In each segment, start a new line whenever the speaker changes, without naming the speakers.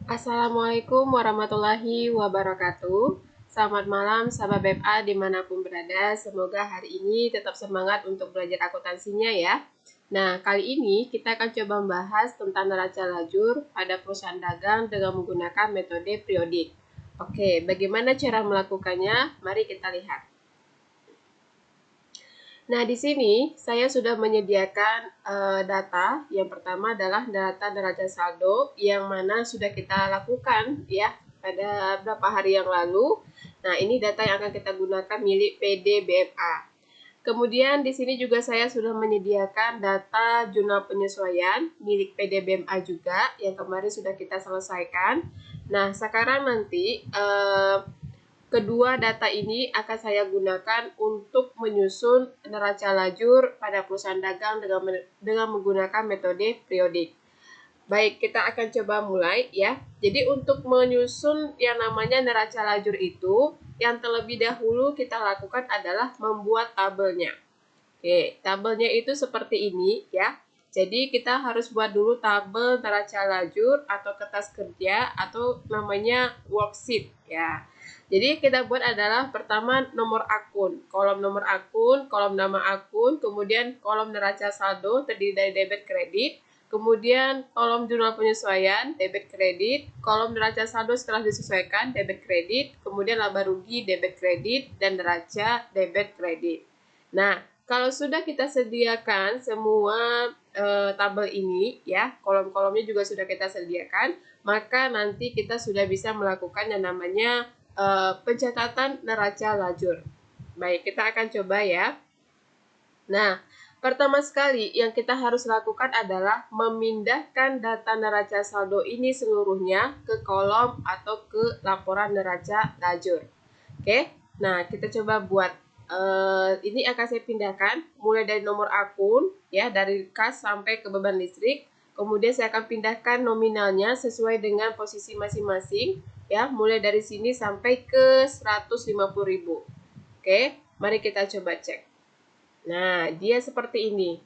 Assalamualaikum warahmatullahi wabarakatuh. Selamat malam sahabat BMA dimanapun berada. Semoga hari ini tetap semangat untuk belajar akuntansinya ya. Nah, kali ini kita akan coba membahas tentang neraca lajur pada perusahaan dagang dengan menggunakan metode periodik. Oke, bagaimana cara melakukannya? Mari kita lihat. Nah, di sini saya sudah menyediakan data. Yang pertama adalah data neraca saldo yang mana sudah kita lakukan ya pada beberapa hari yang lalu. Nah, ini data yang akan kita gunakan milik PD BMA. Kemudian di sini juga saya sudah menyediakan data jurnal penyesuaian milik PD BMA juga yang kemarin sudah kita selesaikan. Nah, sekarang nanti kedua data ini akan saya gunakan untuk menyusun neraca lajur pada perusahaan dagang dengan menggunakan metode periodik. Baik, kita akan coba mulai ya. Jadi untuk menyusun yang namanya neraca lajur itu, yang terlebih dahulu kita lakukan adalah membuat tabelnya. Oke, tabelnya itu seperti ini ya. Jadi kita harus buat dulu tabel neraca lajur atau kertas kerja atau namanya worksheet ya. Jadi kita buat adalah pertama nomor akun, kolom nomor akun, kolom nama akun, kemudian kolom neraca saldo terdiri dari debit kredit, kemudian kolom jurnal penyesuaian debit kredit, kolom neraca saldo setelah disesuaikan debit kredit, kemudian laba rugi debit kredit dan neraca debit kredit. Nah, kalau sudah kita sediakan semua tabel ini ya, kolom-kolomnya juga sudah kita sediakan, maka nanti kita sudah bisa melakukan yang namanya pencatatan neraca lajur. Baik, kita akan coba ya. Nah, pertama sekali yang kita harus lakukan adalah memindahkan data neraca saldo ini seluruhnya ke kolom atau ke laporan neraca lajur. Oke, nah kita coba buat. Ini akan saya pindahkan mulai dari nomor akun ya, dari kas sampai ke beban listrik. Kemudian saya akan pindahkan nominalnya sesuai dengan posisi masing-masing ya, mulai dari sini sampai ke 150.000. Oke, mari kita coba cek. Nah, dia seperti ini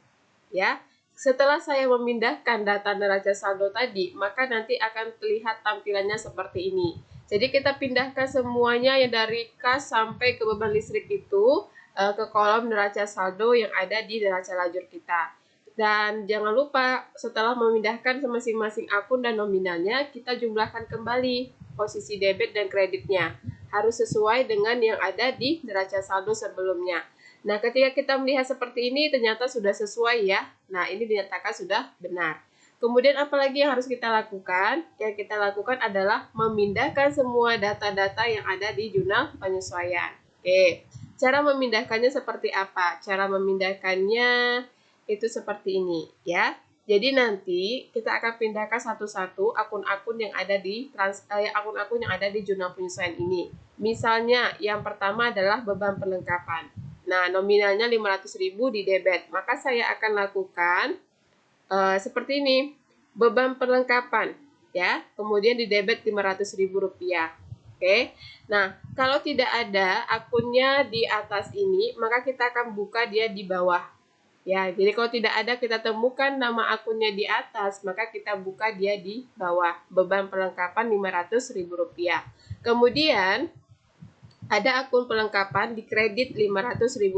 ya. Setelah saya memindahkan data neraca saldo tadi, maka nanti akan terlihat tampilannya seperti ini. Jadi kita pindahkan semuanya yang dari kas sampai ke beban listrik itu ke kolom neraca saldo yang ada di neraca lajur kita. Dan jangan lupa setelah memindahkan masing-masing akun dan nominalnya, kita jumlahkan kembali posisi debit dan kreditnya. Harus sesuai dengan yang ada di neraca saldo sebelumnya. Nah, ketika kita melihat seperti ini, ternyata sudah sesuai ya. Nah, ini dinyatakan sudah benar. Kemudian apalagi yang harus kita lakukan? Yang kita lakukan adalah memindahkan semua data-data yang ada di jurnal penyesuaian. Oke, cara memindahkannya seperti apa? Cara memindahkannya itu seperti ini ya. Jadi nanti kita akan pindahkan satu-satu akun-akun yang ada di akun-akun yang ada di jurnal penyesuaian ini. Misalnya yang pertama adalah beban perlengkapan. Nah, nominalnya 500.000 di debit. Maka saya akan lakukan seperti ini. Beban perlengkapan ya. Kemudian di debit Rp500.000. Oke. Nah, kalau tidak ada akunnya di atas ini, maka kita akan buka dia di bawah. Ya, jadi kalau tidak ada kita temukan nama akunnya di atas, maka kita buka dia di bawah. Beban perlengkapan Rp500.000. Kemudian ada akun perlengkapan di kredit Rp500.000.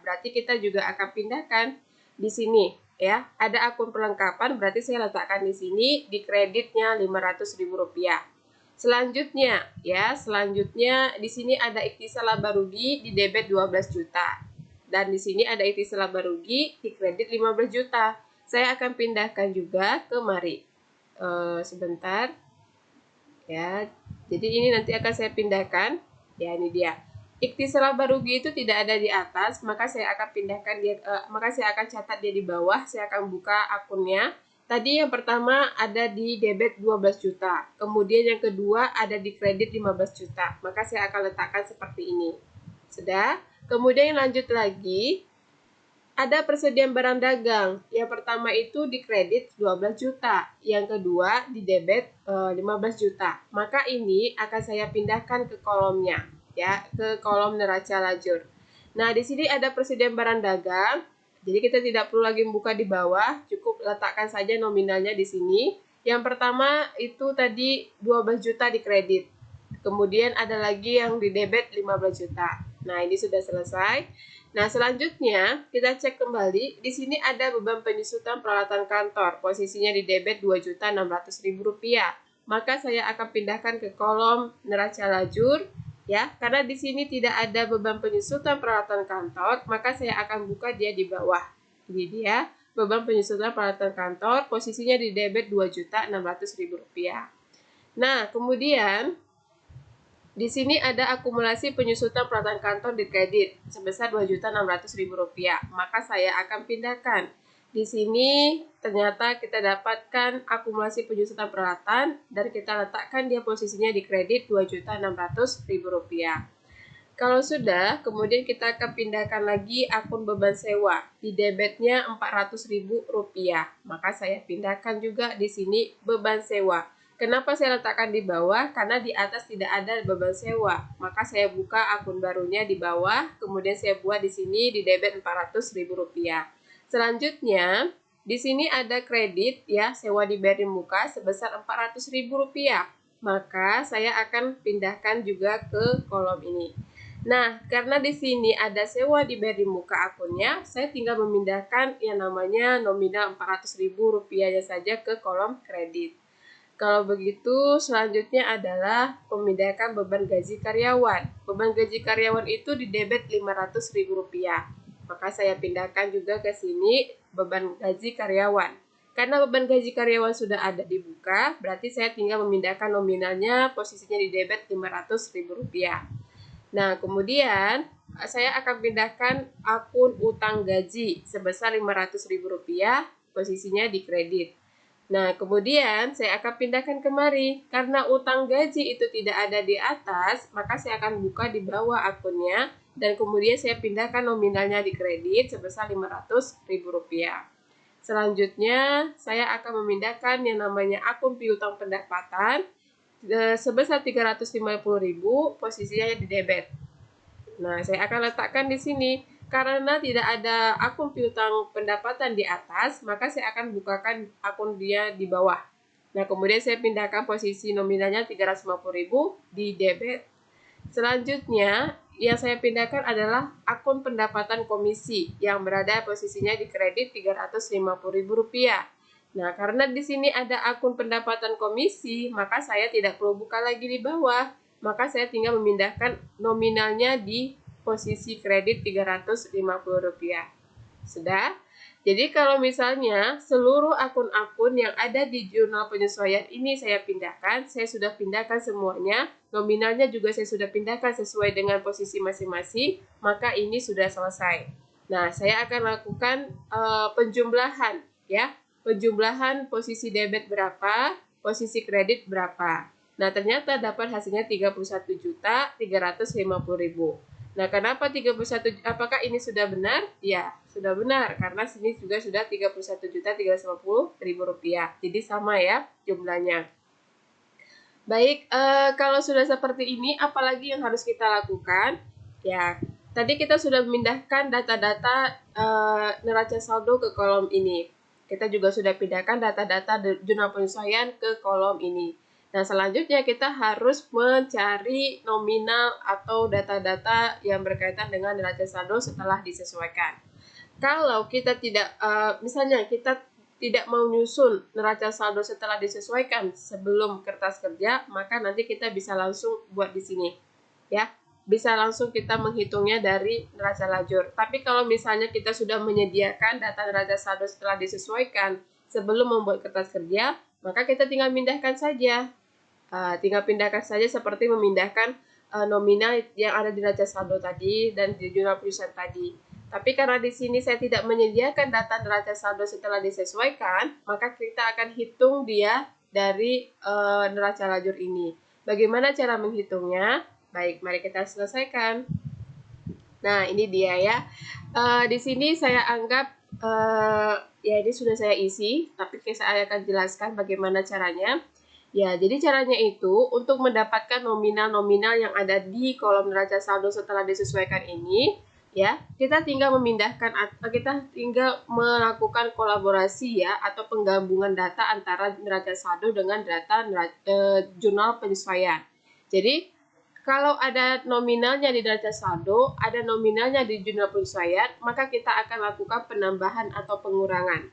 Berarti kita juga akan pindahkan di sini ya. Ada akun perlengkapan berarti saya letakkan di sini di kreditnya Rp500.000. Selanjutnya di sini ada ikhtisar laba rugi di debit 12 juta. Dan di sini ada ikhtisar laba rugi di kredit 15 juta. Saya akan pindahkan juga ke mari. Sebentar. Ya. Jadi ini nanti akan saya pindahkan. Ya, ini dia. Ikhtisar laba rugi itu tidak ada di atas, maka saya akan pindahkan dia maka saya akan catat dia di bawah. Saya akan buka akunnya. Tadi yang pertama ada di debit 12 juta. Kemudian yang kedua ada di kredit 15 juta. Maka saya akan letakkan seperti ini. Sudah? Kemudian lanjut lagi, ada persediaan barang dagang. Yang pertama itu di kredit 12 juta, yang kedua di debit 15 juta. Maka ini akan saya pindahkan ke kolomnya, ya, ke kolom neraca lajur. Nah, di sini ada persediaan barang dagang. Jadi kita tidak perlu lagi membuka di bawah, cukup letakkan saja nominalnya di sini. Yang pertama itu tadi 12 juta di kredit. Kemudian ada lagi yang di debit 15 juta. Nah, ini sudah selesai. Nah, selanjutnya kita cek kembali. Di sini ada beban penyusutan peralatan kantor. Posisinya di debit Rp2.600.000. Maka saya akan pindahkan ke kolom neraca lajur ya. Karena di sini tidak ada beban penyusutan peralatan kantor, maka saya akan buka dia di bawah. Ini dia beban penyusutan peralatan kantor, posisinya di debit Rp2.600.000. Nah, kemudian di sini ada akumulasi penyusutan peralatan kantor di kredit sebesar Rp2.600.000. Maka saya akan pindahkan. Di sini ternyata kita dapatkan akumulasi penyusutan peralatan dan kita letakkan dia posisinya di kredit Rp2.600.000. Kalau sudah, kemudian kita akan pindahkan lagi akun beban sewa. Di debitnya Rp400.000. Maka saya pindahkan juga di sini beban sewa. Kenapa saya letakkan di bawah? Karena di atas tidak ada beban sewa. Maka saya buka akun barunya di bawah, kemudian saya buat di sini di debit Rp400.000. Selanjutnya, di sini ada kredit ya, sewa dibayar di muka sebesar Rp400.000. Maka saya akan pindahkan juga ke kolom ini. Nah, karena di sini ada sewa dibayar di muka akunnya, saya tinggal memindahkan yang namanya nominal Rp400.000 saja ke kolom kredit. Kalau begitu, selanjutnya adalah memindahkan beban gaji karyawan. Beban gaji karyawan itu di debit Rp500.000. Maka saya pindahkan juga ke sini beban gaji karyawan. Karena beban gaji karyawan sudah ada di buka, berarti saya tinggal memindahkan nominalnya, posisinya di debit Rp500.000. Nah, kemudian saya akan pindahkan akun utang gaji sebesar Rp500.000, posisinya di kredit. Nah, kemudian saya akan pindahkan kemari. Karena utang gaji itu tidak ada di atas, maka saya akan buka di bawah akunnya, dan kemudian saya pindahkan nominalnya di kredit sebesar Rp500.000. Selanjutnya, saya akan memindahkan yang namanya akun piutang pendapatan sebesar Rp350.000, posisinya di debit. Nah, saya akan letakkan di sini. Karena tidak ada akun piutang pendapatan di atas, maka saya akan bukakan akun dia di bawah. Nah, kemudian saya pindahkan posisi nominalnya Rp350.000 di debit. Selanjutnya, yang saya pindahkan adalah akun pendapatan komisi yang berada posisinya di kredit Rp350.000. Nah, karena di sini ada akun pendapatan komisi, maka saya tidak perlu buka lagi di bawah. Maka saya tinggal memindahkan nominalnya di posisi kredit Rp350. Sudah? Jadi kalau misalnya seluruh akun-akun yang ada di jurnal penyesuaian ini saya pindahkan, saya sudah pindahkan semuanya, nominalnya juga saya sudah pindahkan sesuai dengan posisi masing-masing, maka ini sudah selesai. Nah, saya akan lakukan penjumlahan ya. Penjumlahan posisi debit berapa, posisi kredit berapa. Nah, ternyata dapat hasilnya Rp31.350.000. Nah, kenapa 31? Apakah ini sudah benar? Ya, sudah benar karena sini juga sudah Rp31.350.000. Jadi sama ya jumlahnya. Baik, kalau sudah seperti ini, apalagi yang harus kita lakukan? Ya, tadi kita sudah memindahkan data-data neraca saldo ke kolom ini. Kita juga sudah pindahkan data-data jurnal penyesuaian ke kolom ini. Nah, selanjutnya kita harus mencari nominal atau data-data yang berkaitan dengan neraca saldo setelah disesuaikan. Kalau kita tidak, misalnya kita tidak mau nyusun neraca saldo setelah disesuaikan sebelum kertas kerja, maka nanti kita bisa langsung buat di sini, ya. Bisa langsung kita menghitungnya dari neraca lajur. Tapi kalau misalnya kita sudah menyediakan data neraca saldo setelah disesuaikan sebelum membuat kertas kerja, maka kita tinggal pindahkan saja. Tinggal pindahkan saja seperti memindahkan nominal yang ada di neraca saldo tadi dan di jurnal penyesuaian tadi. Tapi karena di sini saya tidak menyediakan data neraca saldo setelah disesuaikan, maka kita akan hitung dia dari neraca lajur ini. Bagaimana cara menghitungnya? Baik, mari kita selesaikan. Nah, ini dia ya. Di sini saya anggap ya ini sudah saya isi, tapi saya akan jelaskan bagaimana caranya. Ya, jadi caranya itu untuk mendapatkan nominal-nominal yang ada di kolom neraca saldo setelah disesuaikan ini, ya. Kita tinggal melakukan kolaborasi ya atau penggabungan data antara neraca saldo dengan data jurnal penyesuaian. Jadi kalau ada nominalnya di neraca saldo, ada nominalnya di jurnal penyesuaian, maka kita akan lakukan penambahan atau pengurangan.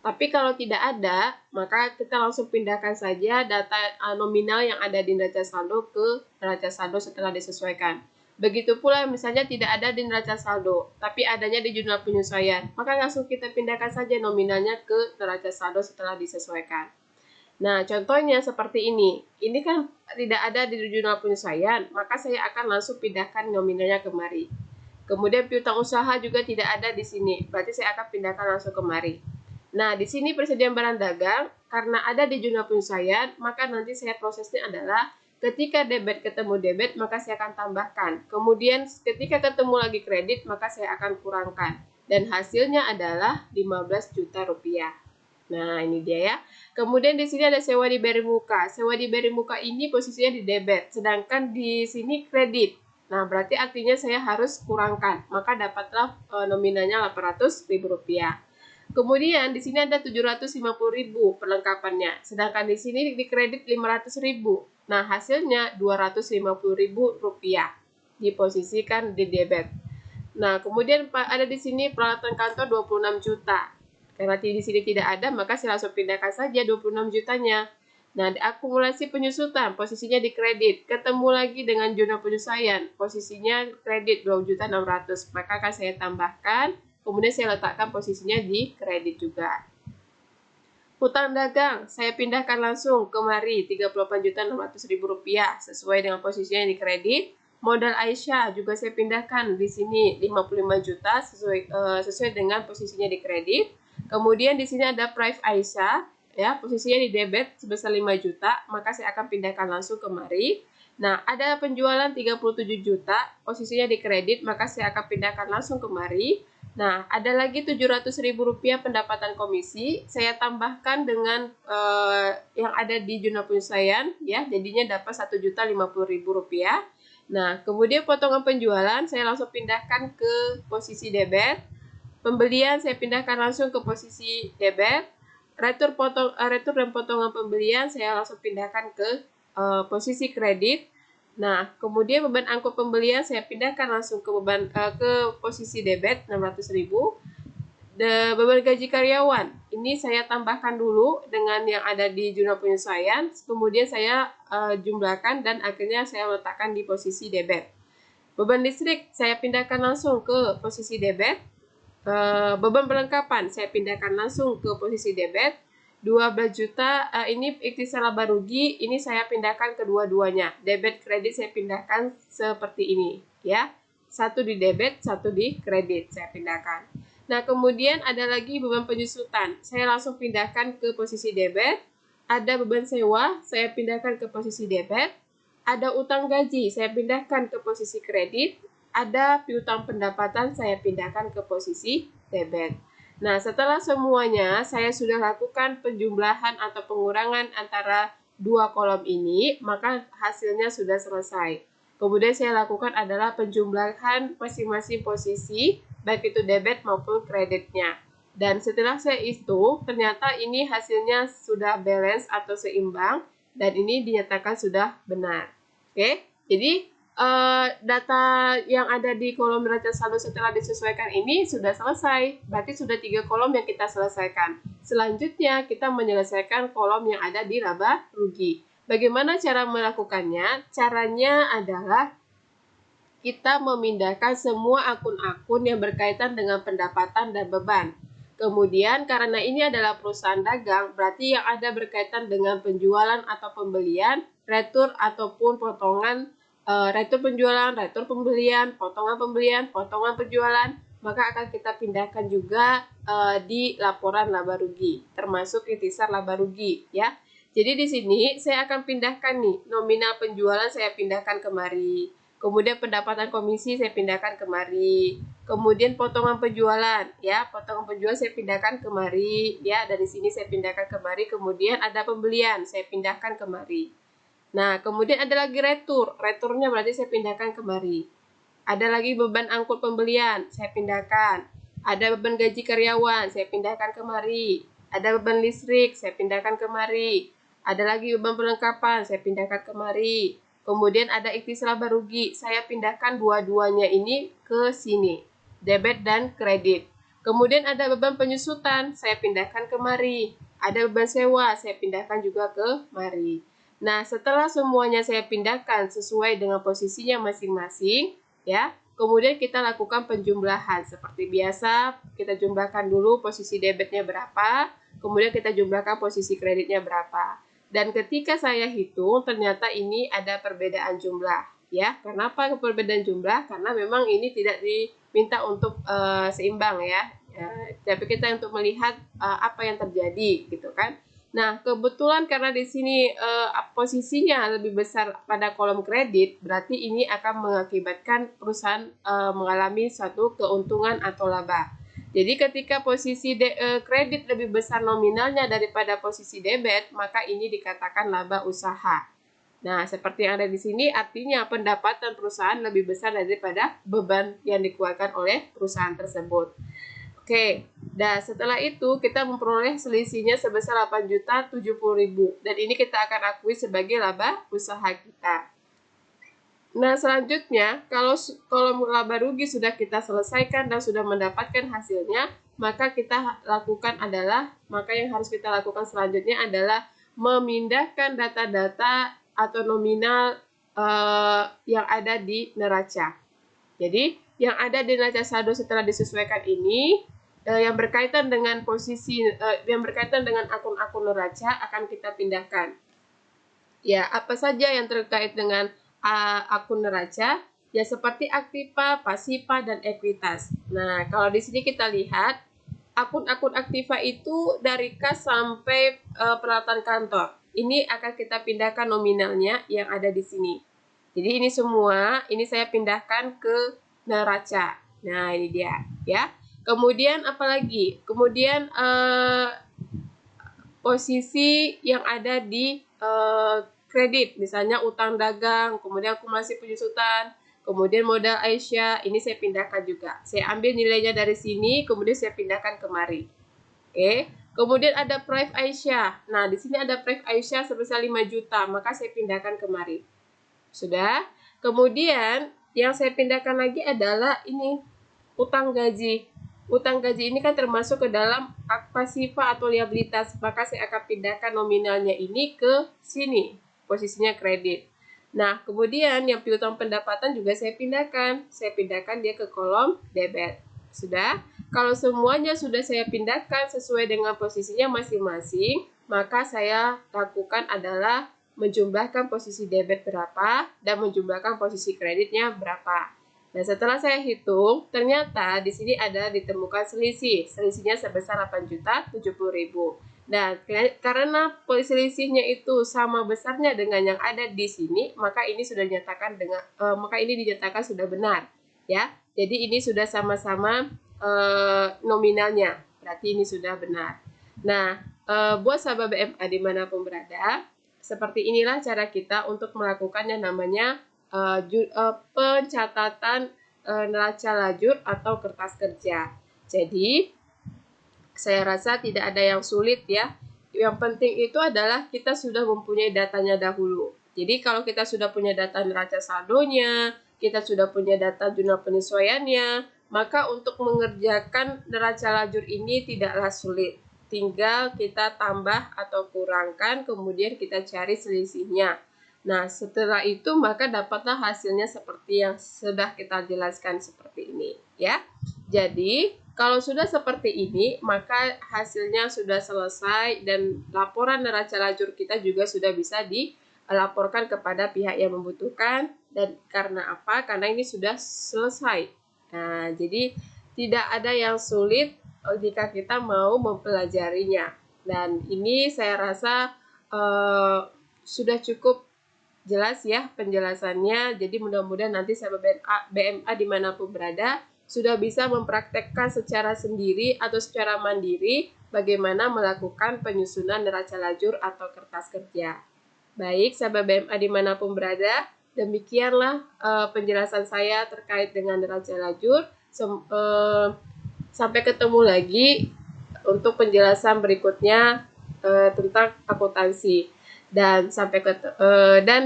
Tapi kalau tidak ada, maka kita langsung pindahkan saja data nominal yang ada di neraca saldo ke neraca saldo setelah disesuaikan. Begitu pula misalnya tidak ada di neraca saldo, tapi adanya di jurnal penyesuaian, maka langsung kita pindahkan saja nominalnya ke neraca saldo setelah disesuaikan. Nah, contohnya seperti ini. Ini kan tidak ada di jurnal penyesuaian, maka saya akan langsung pindahkan nominalnya kemari. Kemudian piutang usaha juga tidak ada di sini, berarti saya akan pindahkan langsung kemari. Nah, di sini persediaan barang dagang, karena ada di jurnal penyesuaian, maka nanti saya prosesnya adalah ketika debit ketemu debit, maka saya akan tambahkan. Kemudian ketika ketemu lagi kredit, maka saya akan kurangkan. Dan hasilnya adalah 15 juta rupiah. Nah, ini dia ya. Kemudian di sini ada sewa diberi muka. Sewa diberi muka ini posisinya di debit, sedangkan di sini kredit. Nah, berarti artinya saya harus kurangkan. Maka dapatlah nominalnya Rp800.000. Kemudian di sini ada 750.000 perlengkapannya, sedangkan di sini di kredit 500.000. Nah, hasilnya Rp250.000 diposisikan di debit. Nah, kemudian ada di sini peralatan kantor 26 juta. Karena di sini tidak ada, maka saya langsung pindahkan saja 26 jutanya. Nah, di akumulasi penyusutan, posisinya di kredit. Ketemu lagi dengan jurnal penyesuaian, posisinya kredit 2.600.000. Maka akan saya tambahkan, kemudian saya letakkan posisinya di kredit juga. Hutang dagang, saya pindahkan langsung kemari Rp38.600.000 sesuai dengan posisinya di kredit. Modal Aisyah juga saya pindahkan di sini 55 juta sesuai dengan posisinya di kredit. Kemudian di sini ada Prive Aisyah, ya, posisinya di debit sebesar 5 juta, maka saya akan pindahkan langsung kemari. Nah, ada penjualan 37 juta, posisinya di kredit, maka saya akan pindahkan langsung kemari. Nah, ada lagi Rp700.000 pendapatan komisi, saya tambahkan dengan yang ada di jurnal penyesuaian, ya, jadinya dapat Rp1.050.000. Nah, kemudian potongan penjualan saya langsung pindahkan ke posisi debit. Pembelian saya pindahkan langsung ke posisi debit. Retur dan potongan pembelian saya langsung pindahkan ke posisi kredit. Nah, kemudian beban angkut pembelian saya pindahkan langsung ke posisi debit 600.000. Beban gaji karyawan ini saya tambahkan dulu dengan yang ada di jurnal penyesuaian, kemudian saya jumlahkan dan akhirnya saya letakkan di posisi debit. Beban listrik saya pindahkan langsung ke posisi debit. Beban perlengkapan saya pindahkan langsung ke posisi debit. 12 juta ini ikhtisar laba rugi, ini saya pindahkan kedua-duanya. Debit kredit saya pindahkan seperti ini, ya. Satu di debit, satu di kredit saya pindahkan. Nah, kemudian ada lagi beban penyusutan. Saya langsung pindahkan ke posisi debit. Ada beban sewa, saya pindahkan ke posisi debit. Ada utang gaji, saya pindahkan ke posisi kredit. Ada piutang pendapatan, saya pindahkan ke posisi debit. Nah, setelah semuanya saya sudah lakukan penjumlahan atau pengurangan antara dua kolom ini, maka hasilnya sudah selesai. Kemudian saya lakukan adalah penjumlahan masing-masing posisi, baik itu debit maupun kreditnya. Dan setelah saya hitung, ternyata ini hasilnya sudah balance atau seimbang, dan ini dinyatakan sudah benar. Oke, jadi data yang ada di kolom neraca saldo setelah disesuaikan ini sudah selesai. Berarti sudah 3 kolom yang kita selesaikan. Selanjutnya kita menyelesaikan kolom yang ada di laba rugi. Bagaimana cara melakukannya? Caranya adalah kita memindahkan semua akun-akun yang berkaitan dengan pendapatan dan beban. Kemudian karena ini adalah perusahaan dagang, berarti yang ada berkaitan dengan penjualan atau pembelian, retur ataupun potongan retur penjualan, retur pembelian, potongan penjualan, maka akan kita pindahkan juga di laporan laba rugi, termasuk ikhtisar laba rugi, ya. Jadi di sini saya akan pindahkan nih, nominal penjualan saya pindahkan kemari. Kemudian pendapatan komisi saya pindahkan kemari. Kemudian potongan penjualan, ya, potongan penjualan saya pindahkan kemari, ya, dari sini saya pindahkan kemari. Kemudian ada pembelian, saya pindahkan kemari. Nah, kemudian ada lagi retur. Returnya berarti saya pindahkan kemari. Ada lagi beban angkut pembelian, saya pindahkan. Ada beban gaji karyawan, saya pindahkan kemari. Ada beban listrik, saya pindahkan kemari. Ada lagi beban perlengkapan, saya pindahkan kemari. Kemudian ada ikhtisas laba rugi, saya pindahkan dua-duanya ini ke sini, debit dan kredit. Kemudian ada beban penyusutan, saya pindahkan kemari. Ada beban sewa, saya pindahkan juga ke mari. Nah, setelah semuanya saya pindahkan sesuai dengan posisinya masing-masing, ya. Kemudian kita lakukan penjumlahan. Seperti biasa, kita jumlahkan dulu posisi debitnya berapa, kemudian kita jumlahkan posisi kreditnya berapa. Dan ketika saya hitung, ternyata ini ada perbedaan jumlah, ya. Kenapa perbedaan jumlah? Karena memang ini tidak diminta untuk seimbang, ya. Tapi kita untuk melihat apa yang terjadi, gitu kan. Nah, kebetulan karena di sini posisinya lebih besar pada kolom kredit, berarti ini akan mengakibatkan perusahaan mengalami suatu keuntungan atau laba. Jadi ketika posisi kredit lebih besar nominalnya daripada posisi debit, maka ini dikatakan laba usaha. Nah, seperti yang ada di sini artinya pendapatan perusahaan lebih besar daripada beban yang dikeluarkan oleh perusahaan tersebut. Oke, dan setelah itu kita memperoleh selisihnya sebesar 8.070.000 dan ini kita akan akui sebagai laba usaha kita. Nah, selanjutnya kalau kolom laba rugi sudah kita selesaikan dan sudah mendapatkan hasilnya, maka yang harus kita lakukan selanjutnya adalah memindahkan data-data atau nominal yang ada di neraca. Jadi, yang ada di neraca saldo setelah disesuaikan ini yang berkaitan dengan yang berkaitan dengan akun-akun neraca akan kita pindahkan. Ya, apa saja yang terkait dengan akun neraca? Ya, seperti aktiva, pasiva, dan ekuitas. Nah, kalau di sini kita lihat akun-akun aktiva itu dari kas sampai peralatan kantor. Ini akan kita pindahkan nominalnya yang ada di sini. Jadi ini semua, ini saya pindahkan ke neraca. Nah, ini dia, ya. Kemudian apalagi? Kemudian posisi yang ada di kredit, misalnya utang dagang, kemudian akumulasi penyusutan, kemudian modal Aisyah, ini saya pindahkan juga. Saya ambil nilainya dari sini, kemudian saya pindahkan kemari. Oke. Kemudian ada Prive Aisyah. Nah, di sini ada Prive Aisyah sebesar 5 juta, maka saya pindahkan kemari. Sudah. Kemudian yang saya pindahkan lagi adalah ini utang gaji. Utang gaji ini kan termasuk ke dalam pasiva atau liabilitas, maka saya akan pindahkan nominalnya ini ke sini, posisinya kredit. Nah, kemudian yang piutang pendapatan juga saya pindahkan dia ke kolom debit. Sudah? Kalau semuanya sudah saya pindahkan sesuai dengan posisinya masing-masing, maka saya lakukan adalah menjumlahkan posisi debit berapa dan menjumlahkan posisi kreditnya berapa. Nah, setelah saya hitung, ternyata di sini ada ditemukan selisih. Selisihnya sebesar 8.070.000. Dan karena selisihnya itu sama besarnya dengan yang ada di sini, maka ini dinyatakan sudah benar, ya. Jadi ini sudah sama-sama nominalnya. Berarti ini sudah benar. Nah, buat sahabat BMA dimanapun berada, seperti inilah cara kita untuk melakukan yang namanya pencatatan neraca lajur atau kertas kerja. Jadi, saya rasa tidak ada yang sulit ya. Yang penting itu adalah kita sudah mempunyai datanya dahulu. Jadi, kalau kita sudah punya data neraca saldonya, kita sudah punya data jurnal penyesuaiannya, maka untuk mengerjakan neraca lajur ini tidaklah sulit. Tinggal kita tambah atau kurangkan, kemudian kita cari selisihnya. Nah, setelah itu maka dapatlah hasilnya seperti yang sudah kita jelaskan seperti ini, ya. Jadi, kalau sudah seperti ini, maka hasilnya sudah selesai dan laporan neraca lajur kita juga sudah bisa dilaporkan kepada pihak yang membutuhkan. Dan karena apa? Karena ini sudah selesai. Nah, jadi tidak ada yang sulit jika kita mau mempelajarinya. Dan ini saya rasa sudah cukup jelas ya penjelasannya. Jadi mudah-mudahan nanti sahabat BMA dimanapun berada sudah bisa mempraktekkan secara sendiri atau secara mandiri bagaimana melakukan penyusunan neraca lajur atau kertas kerja. Baik sahabat BMA dimanapun berada, demikianlah penjelasan saya terkait dengan neraca lajur. Sampai ketemu lagi untuk penjelasan berikutnya tentang akuntansi. Dan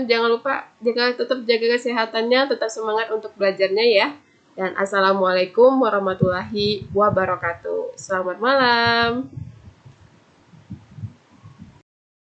jangan lupa tetap jaga kesehatannya, tetap semangat untuk belajarnya ya. Dan assalamualaikum warahmatullahi wabarakatuh. Selamat malam.